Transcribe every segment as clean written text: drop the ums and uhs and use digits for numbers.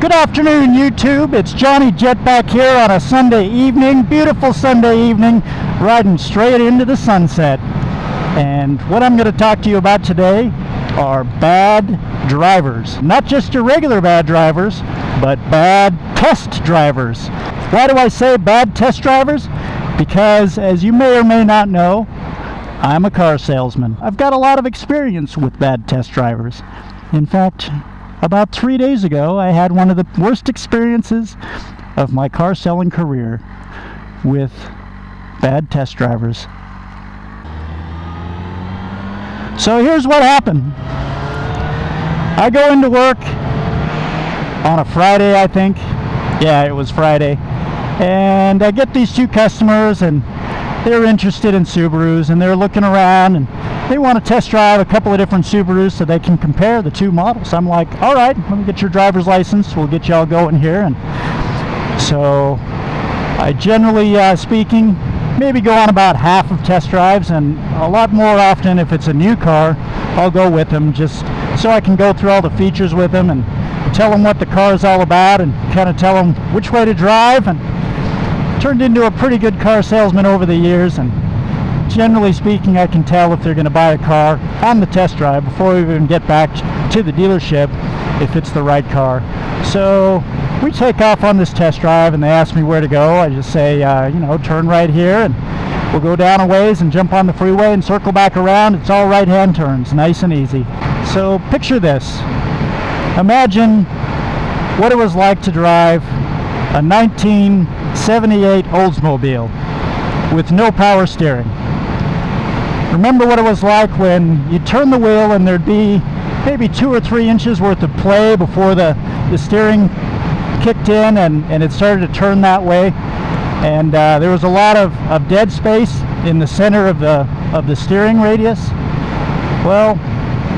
Good afternoon, YouTube. It's Jonny Jetpack here on a Sunday evening, beautiful Sunday evening, riding straight into the sunset. And what I'm going to talk to you about today are bad drivers. Not just your regular bad drivers, but bad test drivers. Why do I say bad test drivers? Because, as you may or may not know, I'm a car salesman. I've got a lot of experience with bad test drivers. In fact, about 3 days ago, I had one of the worst experiences of my car selling career with bad test drivers. So here's what happened. I go into work on a Friday, I think. Yeah, it was Friday. And I get these two customers, and they're interested in Subarus, and they're looking around, and they want to test drive a couple of different Subarus so they can compare the two models. I'm like, all right, let me get your driver's license. We'll get you all going here. And so I generally speaking, maybe go on about half of test drives, and a lot more often if it's a new car, I'll go with them just so I can go through all the features with them and tell them what the car is all about and kind of tell them which way to drive. And turned into a pretty good car salesman over the years, and generally speaking, I can tell if they're going to buy a car on the test drive before we even get back to the dealership if it's the right car. So we take off on this test drive, and they ask me where to go. I just say, turn right here, and we'll go down a ways and jump on the freeway and circle back around. It's all right-hand turns, nice and easy. So picture this. Imagine what it was like to drive a 1978 Oldsmobile with no power steering. Remember what it was like when you turn the wheel and there'd be maybe 2 or 3 inches worth of play before the steering kicked in and it started to turn that way, and there was a lot of dead space in the center of the steering radius. Well,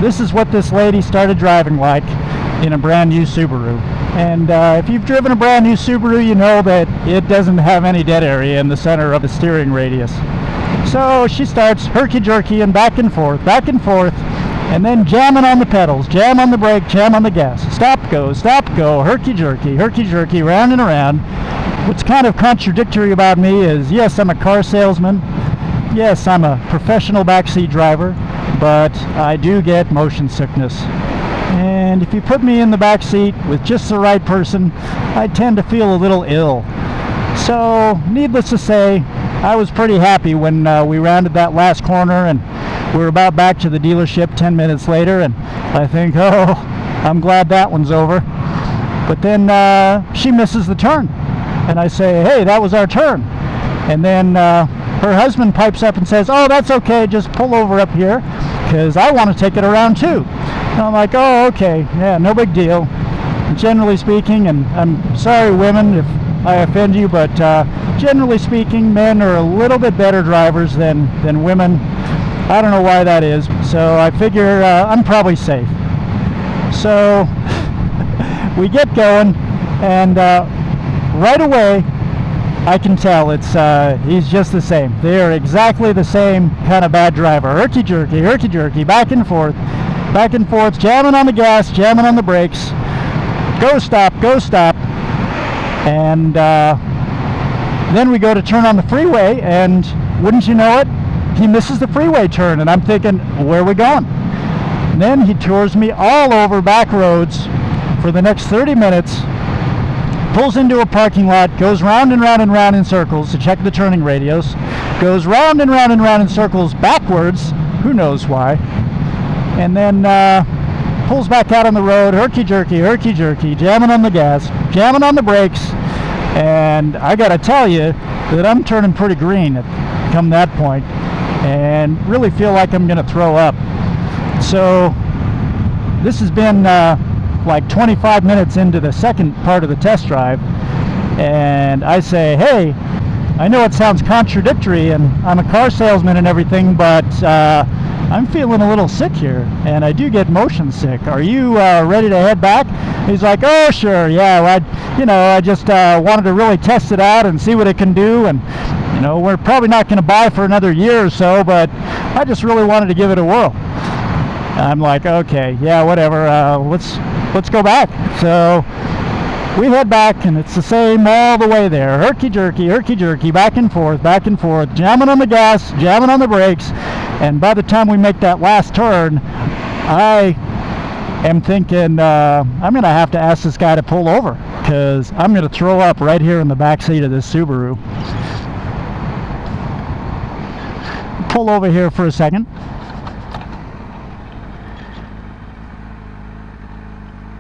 this is what this lady started driving like in a brand new Subaru. And if you've driven a brand new Subaru, you know that it doesn't have any dead area in the center of the steering radius. So she starts herky-jerky and back and forth, and then jamming on the pedals, jam on the brake, jam on the gas. Stop, go, herky-jerky, round and around. What's kind of contradictory about me is, yes, I'm a car salesman. Yes, I'm a professional backseat driver, but I do get motion sickness. And if you put me in the back seat with just the right person, I tend to feel a little ill. So, needless to say, I was pretty happy when we rounded that last corner and we were about back to the dealership 10 minutes later, and I think, oh, I'm glad that one's over. But then she misses the turn, and I say, hey, that was our turn. And then her husband pipes up and says, oh, that's okay, just pull over up here, because I want to take it around too. And I'm like, oh, okay, yeah, no big deal. Generally speaking, and I'm sorry women if I offend you, but generally speaking, men are a little bit better drivers than women. I don't know why that is, so I figure I'm probably safe. So we get going, and right away I can tell he's just the same. They are exactly the same kind of bad driver. Herky-jerky, back and forth, jamming on the gas, jamming on the brakes. Go stop. And then we go to turn on the freeway, and wouldn't you know it, he misses the freeway turn, and I'm thinking, where are we going? And then he tours me all over back roads for the next 30 minutes, pulls into a parking lot, goes round and round and round in circles to check the turning radios, goes round and round and round in circles backwards, who knows why, and then pulls back out on the road, herky-jerky, jamming on the gas, jamming on the brakes, and I gotta tell you that I'm turning pretty green come that point, and really feel like I'm gonna throw up. So this has been like 25 minutes into the second part of the test drive, and I say, hey, I know it sounds contradictory, and I'm a car salesman and everything, but I'm feeling a little sick here, and I do get motion sick. Are you ready to head back? He's like, oh, sure, yeah, I just wanted to really test it out and see what it can do, and we're probably not going to buy for another year or so, but I just really wanted to give it a whirl. I'm like, okay, yeah, whatever, let's go back. So we head back, and it's the same all the way there. Herky-jerky, back and forth, jamming on the gas, jamming on the brakes. And by the time we make that last turn, I am thinking I'm going to have to ask this guy to pull over, because I'm going to throw up right here in the back seat of this Subaru. Pull over here for a second.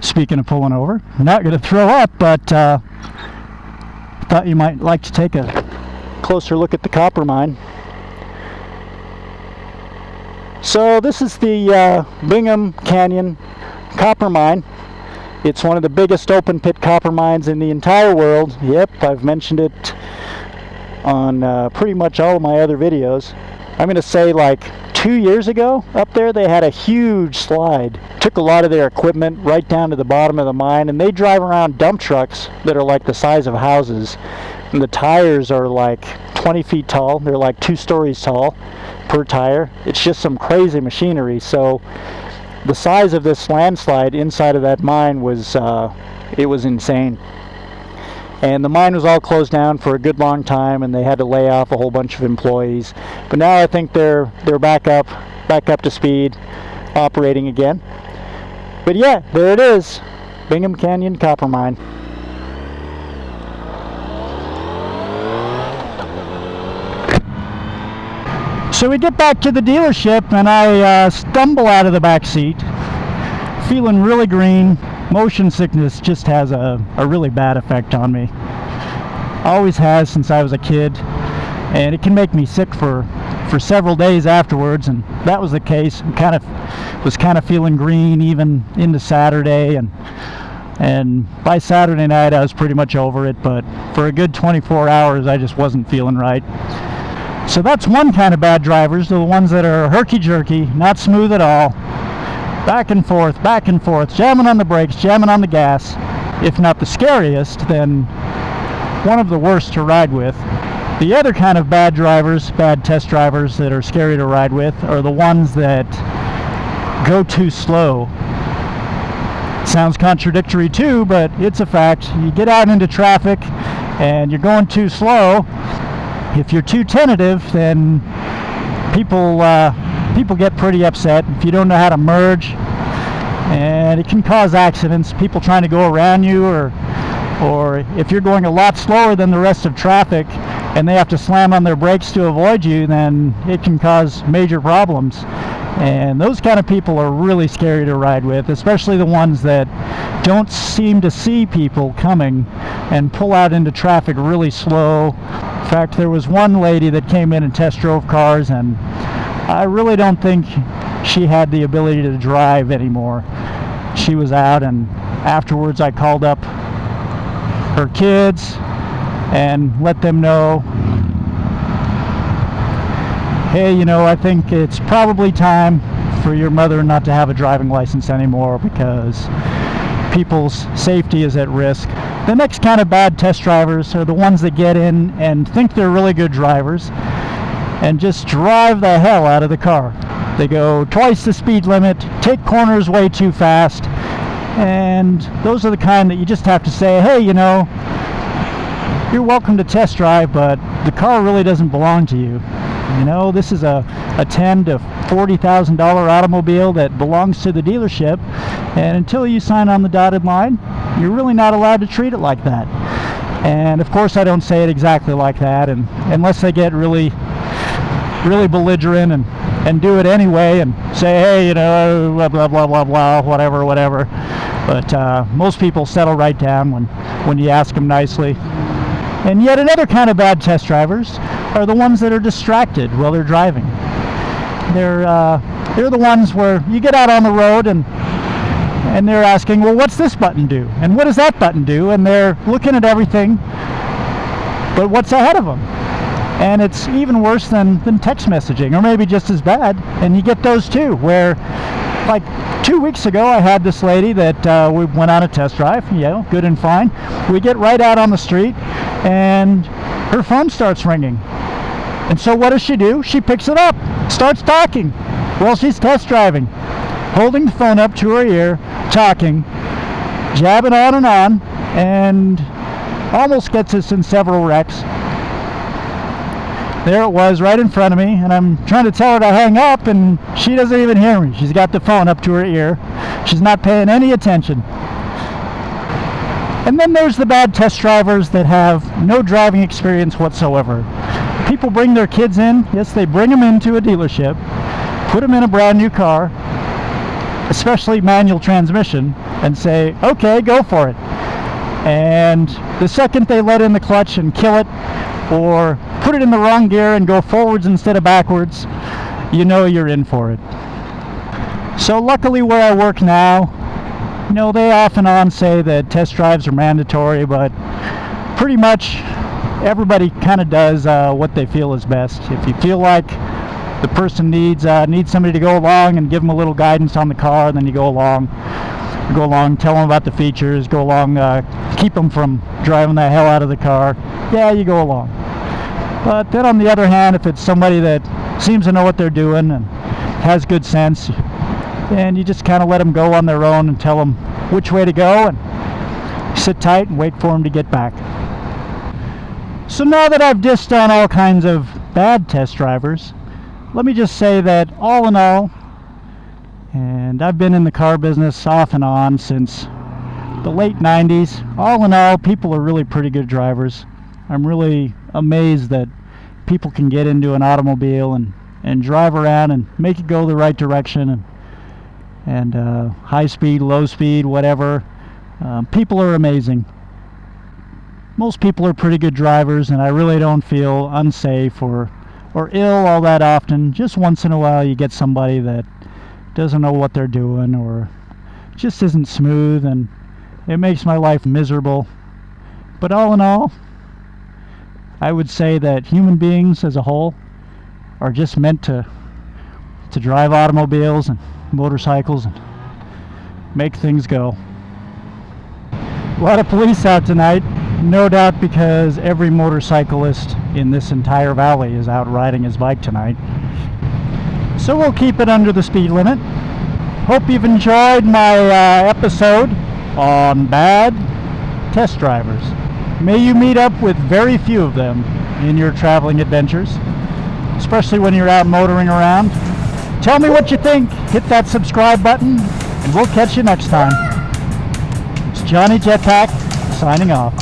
Speaking of pulling over, I'm not going to throw up, but thought you might like to take a closer look at the copper mine. So this is the Bingham Canyon copper mine. It's one of the biggest open pit copper mines in the entire world. Yep, I've mentioned it on pretty much all of my other videos. I'm going to say like 2 years ago up there they had a huge slide. Took a lot of their equipment right down to the bottom of the mine, and they drive around dump trucks that are like the size of houses. And the tires are like 20 feet tall. They're like 2 stories tall per tire. It's just some crazy machinery. So the size of this landslide inside of that mine was it was insane. And the mine was all closed down for a good long time, and they had to lay off a whole bunch of employees. But now I think they're back up to speed, operating again. But yeah, there it is, Bingham Canyon copper mine. So we get back to the dealership, and I stumble out of the back seat, feeling really green. Motion sickness just has a really bad effect on me. Always has since I was a kid, and it can make me sick for several days afterwards, and that was the case. I was kind of feeling green even into Saturday, and by Saturday night I was pretty much over it, but for a good 24 hours I just wasn't feeling right. So that's one kind of bad drivers, the ones that are herky-jerky, not smooth at all, back and forth, jamming on the brakes, jamming on the gas. If not the scariest, then one of the worst to ride with. The other kind of bad drivers, bad test drivers that are scary to ride with, are the ones that go too slow. Sounds contradictory too, but it's a fact. You get out into traffic and you're going too slow. If you're too tentative, then people get pretty upset if you don't know how to merge, and it can cause accidents. People trying to go around you, or if you're going a lot slower than the rest of traffic and they have to slam on their brakes to avoid you, then it can cause major problems. And those kind of people are really scary to ride with, especially the ones that don't seem to see people coming and pull out into traffic really slow. In fact, there was one lady that came in and test drove cars, and I really don't think she had the ability to drive anymore. She was out, and afterwards I called up her kids and let them know, hey, you know, I think it's probably time for your mother not to have a driving license anymore, because people's safety is at risk. The next kind of bad test drivers are the ones that get in and think they're really good drivers and just drive the hell out of the car. They go twice the speed limit, take corners way too fast, and those are the kind that you just have to say, hey, you know, you're welcome to test drive, but the car really doesn't belong to you. You know, this is a $10,000 to $40,000 automobile that belongs to the dealership, and until you sign on the dotted line, you're really not allowed to treat it like that. And of course I don't say it exactly like that, and unless they get really belligerent and do it anyway and say, hey, you know, blah blah blah blah blah, whatever. But most people settle right down when you ask them nicely. And yet another kind of bad test drivers are the ones that are distracted while they're driving. They're the ones where you get out on the road and they're asking, well, what's this button do? And what does that button do? And they're looking at everything but what's ahead of them. And it's even worse than text messaging, or maybe just as bad. And you get those too, where like 2 weeks ago I had this lady that we went on a test drive, you know, good and fine. We get right out on the street and her phone starts ringing. And so what does she do? She picks it up, starts talking while she's test driving, holding the phone up to her ear, talking, jabbing on and on, and almost gets us in several wrecks. There it was, right in front of me, and I'm trying to tell her to hang up, and she doesn't even hear me. She's got the phone up to her ear. She's not paying any attention. And then there's the bad test drivers that have no driving experience whatsoever. People bring their kids in. Yes, they bring them into a dealership, put them in a brand new car, especially manual transmission, and say, okay, go for it. And the second they let in the clutch and kill it, or put it in the wrong gear and go forwards instead of backwards, you know you're in for it. So luckily where I work now, you know, they off and on say that test drives are mandatory, but pretty much everybody kind of does what they feel is best. If you feel like the person needs somebody to go along and give them a little guidance on the car, then you go along, tell them about the features, go along, keep them from driving the hell out of the car. Yeah, you go along. But then on the other hand, if it's somebody that seems to know what they're doing and has good sense, then you just kind of let them go on their own and tell them which way to go, and sit tight and wait for them to get back. So now that I've dissed on all kinds of bad test drivers, let me just say that all in all, and I've been in the car business off and on since the late 90s, all in all, people are really pretty good drivers. I'm really amazed that people can get into an automobile and drive around and make it go the right direction, and high speed, low speed, whatever. People are amazing. Most people are pretty good drivers, and I really don't feel unsafe or ill all that often. Just once in a while you get somebody that doesn't know what they're doing or just isn't smooth, and it makes my life miserable. But all in all, I would say that human beings as a whole are just meant to drive automobiles and motorcycles and make things go. A lot of police out tonight, no doubt because every motorcyclist in this entire valley is out riding his bike tonight. So we'll keep it under the speed limit. Hope you've enjoyed my episode on bad test drivers. May you meet up with very few of them in your traveling adventures, especially when you're out motoring around. Tell me what you think. Hit that subscribe button, and we'll catch you next time. It's Jonny Jetpack signing off.